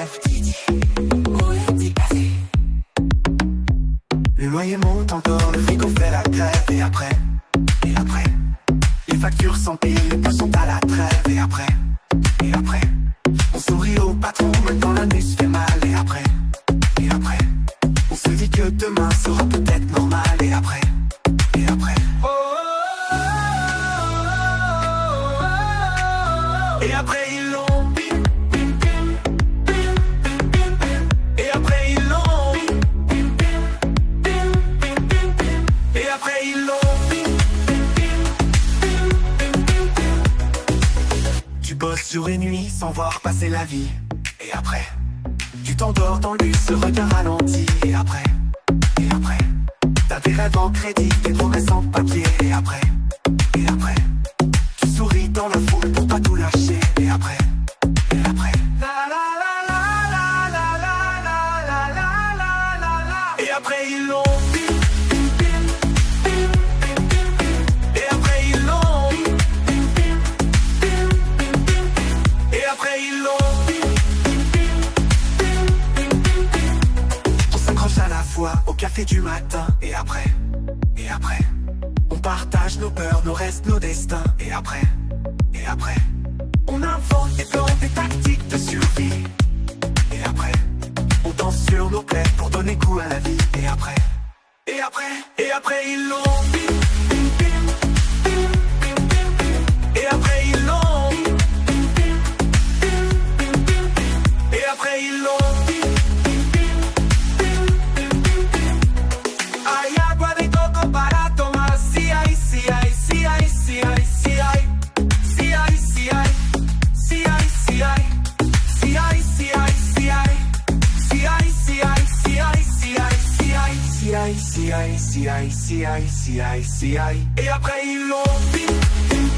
FTD. Le loyer monte encore, le frigo fait la grève. Et après, les factures s'empilent, les pots sont à la trêve. Et après, on sourit au patron, même quand l'année se fait mal. Et après, on se dit que demain sera peut-être normal. Et après, et après ils l'ont bim, bim, bim, bim, bim, bim, bim. Et après ils l'ont bim, bim, bim, bim, bim, bim. Et après ils l'ont bim, bim, bim, bim, bim, bim. Tu bosses jour et nuit sans voir passer la vie. Et après, tu t'endors dans le bus, le regard ralenti. Et après, t'as des rêves en crédit, des promesses en papier. Et après, tu souris dans la foule pour pas tout lâcher. Et après, la la la la la la la la la la la la. Et après ils l'ont bim, bim, bim, bim, bim, bim, bim. Et après ils l'ont bim, bim, bim, bim, bim, bim. Et après ils l'ont bim, bim, bim, bim, bim, bim. On s'accroche à la fois au café du matin. Et après, on partage nos peurs, nos restes, nos destins. Et après, on invente des plans, des tactiques de survie. Et après, on danse sur nos plaies pour donner goût à la vie. Et après, ils l'ont bim, bim, bim, bim, bim, bim, bim. Et après ils l'ont bim, bim, bim, bim, bim, bim. Et après ils l'ont bim, bim, bim, bim, bim, bim. Hay agua de coco para tomar. Si hay, si hay, si hay, si hay, si hay. Si hay, si hay, si hay, si hay. Si hay, si hay, si hay. Si hay, si hay, si hay, si hay, si hay. Si hay, si hay, si hay, si hay, si hay, si hay. Et après ils l'ont bim, bim.